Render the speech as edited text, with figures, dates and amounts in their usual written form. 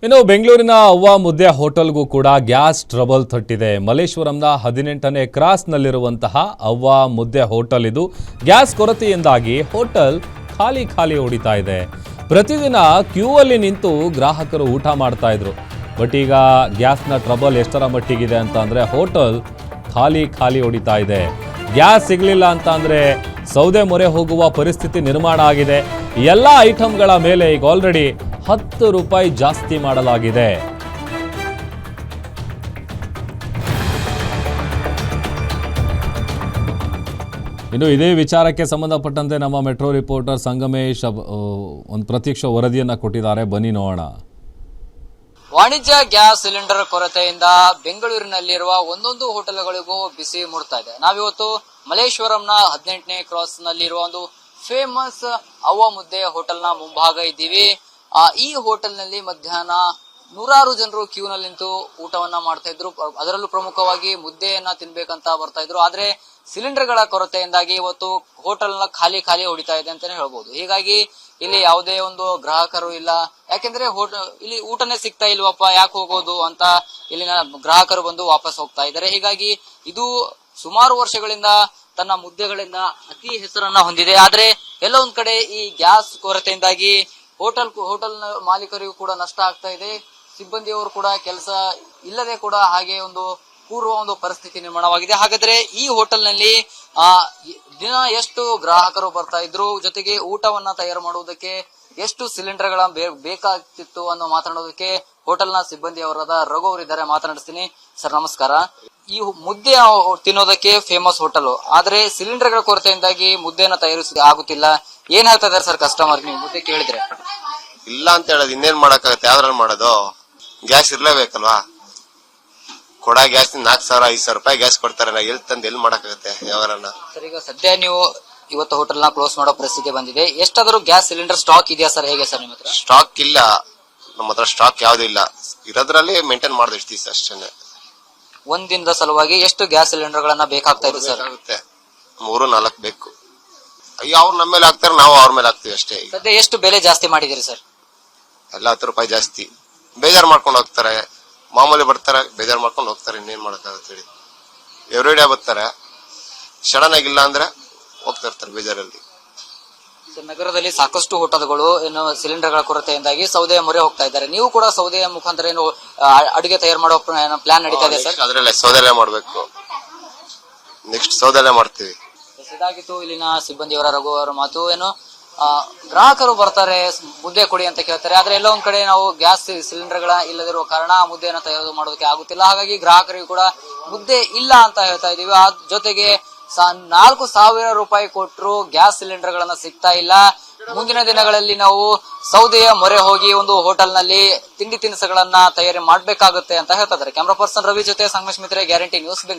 ಇನ್ನು ಬೆಂಗಳೂರಿನ ಅವ್ವ ಮುದ್ದೆ ಹೋಟೆಲ್ಗೂ ಕೂಡ ಗ್ಯಾಸ್ ಟ್ರಬಲ್ ತಟ್ಟಿದೆ. ಮಲ್ಲೇಶ್ವರಂನ 18ನೇ ಕ್ರಾಸ್ನಲ್ಲಿರುವಂತಹ ಅವ್ವ ಮುದ್ದೆ ಹೋಟೆಲ್ ಇದು. ಗ್ಯಾಸ್ ಕೊರತೆಯಿಂದಾಗಿ ಹೋಟೆಲ್ ಖಾಲಿ ಹೊಡಿತಾ ಇದೆ. ಪ್ರತಿದಿನ ಕ್ಯೂ ಅಲ್ಲಿ ನಿಂತು ಗ್ರಾಹಕರು ಊಟ ಮಾಡ್ತಾ ಇದ್ರು. ಬಟ್ ಈಗ ಗ್ಯಾಸ್ನ ಟ್ರಬಲ್ ಎಷ್ಟರ ಮಟ್ಟಿಗಿದೆ ಅಂತ ಅಂದ್ರೆ ಹೋಟೆಲ್ ಖಾಲಿ ಹೊಡಿತಾ ಇದೆ. ಗ್ಯಾಸ್ ಸಿಗಲಿಲ್ಲ ಅಂತ ಅಂದ್ರೆ ಸೌದೆ ಮೊರೆ ಹೋಗುವ ಪರಿಸ್ಥಿತಿ ನಿರ್ಮಾಣ ಆಗಿದೆ. ಎಲ್ಲ ಐಟಂಗಳ ಮೇಲೆ ಈಗ ಆಲ್ರೆಡಿ 10 ರೂಪಾಯಿ ಜಾಸ್ತಿ ಮಾಡಲಾಗಿದೆ. ಇನ್ನು ಇದೇ ವಿಚಾರಕ್ಕೆ ಸಂಬಂಧಪಟ್ಟಂತೆ ನಮ್ಮ ಮೆಟ್ರೋ ರಿಪೋರ್ಟರ್ ಸಂಗಮೇಶ್ ಒಂದು ಪ್ರತ್ಯಕ್ಷ ವರದಿಯನ್ನ ಕೊಟ್ಟಿದ್ದಾರೆ. ಬನ್ನಿ ನೋಡೋಣ. ವಾಣಿಜ್ಯ ಗ್ಯಾಸ್ ಸಿಲಿಂಡರ್ ಕೊರತೆಯಿಂದ ಬೆಂಗಳೂರಿನಲ್ಲಿರುವ ಒಂದೊಂದು ಹೋಟೆಲ್ಗಳಿಗೂ ಬಿಸಿ ಮೂಡ್ತಾ ಇದೆ. ನಾವಿವತ್ತು ಮಲ್ಲೇಶ್ವರಂನ 18ನೇ ಕ್ರಾಸ್ ನಲ್ಲಿರುವ ಒಂದು ಫೇಮಸ್ ಅವ್ವ ಮುದ್ದೆ ಹೋಟೆಲ್ನ ಮುಂಭಾಗ ಇದ್ದೀವಿ. ಈ ಹೋಟೆಲ್ ನಲ್ಲಿ ಮಧ್ಯಾಹ್ನ ನೂರಾರು ಜನರು ಕ್ಯೂ ನಲ್ಲಿ ನಿಂತು ಊಟವನ್ನ ಮಾಡ್ತಾ ಇದ್ರು. ಅದರಲ್ಲೂ ಪ್ರಮುಖವಾಗಿ ಮುದ್ದೆಯನ್ನ ತಿನ್ಬೇಕಂತ ಬರ್ತಾ ಇದ್ರು. ಆದ್ರೆ ಸಿಲಿಂಡರ್ ಗಳ ಕೊರತೆಯಿಂದಾಗಿ ಇವತ್ತು ಹೋಟೆಲ್ ನ ಖಾಲಿ ಹೊಡಿತಾ ಇದೆ ಅಂತಾನೆ ಹೇಳ್ಬಹುದು. ಹೀಗಾಗಿ ಇಲ್ಲಿ ಯಾವುದೇ ಒಂದು ಗ್ರಾಹಕರು ಇಲ್ಲ. ಯಾಕೆಂದ್ರೆ ಇಲ್ಲಿ ಊಟನೇ ಸಿಗ್ತಾ ಇಲ್ವಪ್ಪ, ಯಾಕೆ ಹೋಗೋದು ಅಂತ ಇಲ್ಲಿನ ಗ್ರಾಹಕರು ಬಂದು ವಾಪಸ್ ಹೋಗ್ತಾ ಇದ್ದಾರೆ. ಹೀಗಾಗಿ ಇದು ಸುಮಾರು ವರ್ಷಗಳಿಂದ ತನ್ನ ಮುದ್ದೆಗಳಿಂದ ಅತಿ ಹೆಸರನ್ನ ಹೊಂದಿದೆ. ಆದ್ರೆ ಎಲ್ಲ ಒಂದ್ ಕಡೆ ಈ ಗ್ಯಾಸ್ ಕೊರತೆಯಿಂದಾಗಿ ಹೋಟೆಲ್ ಮಾಲೀಕರಿಗೂ ಕೂಡ ನಷ್ಟ ಆಗ್ತಾ ಇದೆ. ಸಿಬ್ಬಂದಿಯವರು ಕೂಡ ಕೆಲಸ ಇಲ್ಲದೆ ಕೂಡ ಹಾಗೆ ಒಂದು ಪೂರ್ವ ಒಂದು ಪರಿಸ್ಥಿತಿ ನಿರ್ಮಾಣವಾಗಿದೆ. ಹಾಗಾದ್ರೆ ಈ ಹೋಟೆಲ್ ನಲ್ಲಿ ದಿನ ಎಷ್ಟು ಗ್ರಾಹಕರು ಬರ್ತಾ ಇದ್ರು, ಜೊತೆಗೆ ಊಟವನ್ನ ತಯಾರು ಮಾಡುವುದಕ್ಕೆ ಎಷ್ಟು ಸಿಲಿಂಡರ್ ಗಳ ಬೇಕಾಗ್ತಿತ್ತು ಅನ್ನೋ ಮಾತನಾಡೋದಕ್ಕೆ ಹೋಟೆಲ್ ನ ಸಿಬ್ಬಂದಿ ಅವರಾದ ರಘು ಅವರಿದ್ದಾರೆ. ಮಾತನಾಡಿಸ್ತೀನಿ. ಸರ್ ನಮಸ್ಕಾರ. ಈ ಮುದ್ದೆ ತಿನ್ನೋದಕ್ಕೆ ಫೇಮಸ್ ಹೋಟೆಲ್, ಆದ್ರೆ ಸಿಲಿಂಡರ್ ಗಳ ಕೊರತೆಯಿಂದಾಗಿ ಮುದ್ದೆನ ತಯಾರಿಸ ಆಗುತ್ತಿಲ್ಲ. ಏನ್ ಹೇಳ್ತಾ ಇದಾರೆ ಸರ್ ಕಸ್ಟಮರ್ ನೀವು ಮುದ್ದೆ ಕೇಳಿದ್ರೆ? ಇಲ್ಲ ಅಂತ ಹೇಳೋದು, ಇನ್ನೇನ್ ಮಾಡಕ್ಕಾಗತ್ತೆ? ಯಾವ್ದ್ರಲ್ಲಿ ಮಾಡೋದು? ಗ್ಯಾಸ್ ಇರ್ಲೇಬೇಕಲ್ವಾ? ಕೊಡ ಗ್ಯಾಸ್ 4,000-5,000 ರೂಪಾಯಿ ಗ್ಯಾಸ್ ಕೊಡ್ತಾರೆ. ಎಲ್ಲಿ ಮಾಡಕ್ಕಾಗತ್ತೆ ಯಾವಾರನ್ನ? ಸರ್ ಈಗ ಸದ್ಯ ನೀವು ಇವತ್ತು ಹೋಟೆಲ್ ನ ಕ್ಲೋಸ್ ಮಾಡೋ ಪರಿಸ್ಥಿತಿ ಬಂದಿದೆ. ಎಷ್ಟಾದ್ರೂ ಗ್ಯಾಸ್ ಸಿಲಿಂಡರ್ ಸ್ಟಾಕ್ ಇದೆಯಾ ಸರ್? ಹೇಗೆ ಸರ್ ನಿಮ್ಮ ಹತ್ರ? ಸ್ಟಾಕ್ ಇಲ್ಲ, ನಮ್ಮ ಹತ್ರ ಸ್ಟಾಕ್ ಯಾವ್ದು ಇಲ್ಲ. ಇರೋದ್ರಲ್ಲಿ ಮೇಂಟೈನ್ ಮಾಡೋದು ಎಷ್ಟು ದಿವಸ ಅಷ್ಟೇನೆ. ಒಂದಿನದ ಸಲುವಾಗಿ ಎಷ್ಟು ಗ್ಯಾಸ್ ಸಿಲಿಂಡರ್ ಗಳನ್ನ ಬೇಕಾಗ್ತಾ ಇದೆ ಸರ್? 3-4 ಬೇಕು. ಅಯ್ಯೋ, ಅವ್ರು ನಮ್ಮ ಮೇಲೆ ಹಾಕ್ತಾರೆ, ನಾವು ಅವ್ರ ಮೇಲೆ ಹಾಕ್ತಿವಿ ಅಷ್ಟೇ. ಸದ್ಯ ಎಷ್ಟು ಬೆಲೆ ಜಾಸ್ತಿ ಮಾಡಿದಿರಿ ಸರ್? ಎಲ್ಲ 10 ರೂಪಾಯಿ ಜಾಸ್ತಿ. ಬೇಜಾರ್ ಮಾಡ್ಕೊಂಡು ಹೋಗ್ತಾರೆ. ಮಾಮೂಲಿ ಬರ್ತಾರೆ, ಬೇಜಾರ್ ಮಾಡ್ಕೊಂಡು ಹೋಗ್ತಾರೆ. ಇನ್ನೇನ್ ಮಾಡಕ್ಕಾಗತ್ತೆ ಹೇಳಿ? ಎವ್ರಿಡೇ ಬರ್ತಾರೆ, ಸಡನ್ ಆಗಿಲ್ಲ ಅಂದ್ರೆ ಹೋಗ್ತಾ ಇರ್ತಾರೆ ಬೇಜಾರಲ್ಲಿ. ನಗರದಲ್ಲಿ ಸಾಕಷ್ಟು ಹೋಟೆಲ್ಗಳು ಏನು ಸಿಲಿಂಡರ್ ಗಳ ಕೊರತೆಯಿಂದಾಗಿ ಸೌದೆ ಮೊರೆ ಹೋಗ್ತಾ ಇದ್ದಾರೆ. ನೀವು ಕೂಡ ಸೌದೆಯ ಮುಖಾಂತರ ಏನು ಅಡುಗೆ ತಯಾರು ಮಾಡೋ ಪ್ಲಾನ್ ನಡೀತಾ ಇದೆ ಸರ್? ಅದ್ರಲ್ಲೇ ಸೌದೆಲೆ ಮಾಡ್ಬೇಕು. ನೆಕ್ಸ್ಟ್ ಸೌದೆಲೆ ಮಾಡ್ತೀವಿ. ಇದಾಗಿತ್ತು ಇಲ್ಲಿನ ಸಿಬ್ಬಂದಿಯವರ ರಘು ಅವರ ಮಾತು. ಏನು ಗ್ರಾಹಕರು ಬರ್ತಾರೆ, ಮುದ್ದೆ ಕೊಡಿ ಅಂತ ಕೇಳ್ತಾರೆ. ಆದ್ರೆ ಎಲ್ಲ ಒಂದ್ ಕಡೆ ನಾವು ಗ್ಯಾಸ್ ಸಿಲಿಂಡರ್ ಗಳ ಇಲ್ಲದಿರುವ ಕಾರಣ ಮುದ್ದೆಯನ್ನು ತಯಾರು ಮಾಡೋದಕ್ಕೆ ಆಗುತ್ತಿಲ್ಲ. ಹಾಗಾಗಿ ಗ್ರಾಹಕರಿಗೂ ಕೂಡ ಮುದ್ದೆ ಇಲ್ಲ ಅಂತ ಹೇಳ್ತಾ ಇದೀವಿ. ಜೊತೆಗೆ 4,000 ರೂಪಾಯಿ ಕೊಟ್ಟರು ಗ್ಯಾಸ್ ಸಿಲಿಂಡರ್ ಗಳನ್ನ ಸಿಗ್ತಾ ಇಲ್ಲ. ಮುಂದಿನ ದಿನಗಳಲ್ಲಿ ನಾವು ಸೌದೆಯ ಮೊರೆ ಹೋಗಿ ಒಂದು ಹೋಟೆಲ್ ನಲ್ಲಿ ತಿಂಡಿ ತಿನಿಸುಗಳನ್ನ ತಯಾರಿ ಮಾಡ್ಬೇಕಾಗುತ್ತೆ ಅಂತ ಹೇಳ್ತಾ ಇದ್ದಾರೆ. ಕ್ಯಾಮರಾ ಪರ್ಸನ್ ರವಿ ಜೊತೆ ಸಂಗಮೇಶ್ ಮಿತ್ರೆ, ಗ್ಯಾರಂಟಿ ನ್ಯೂಸ್, ಬೆಂಗಳೂರು.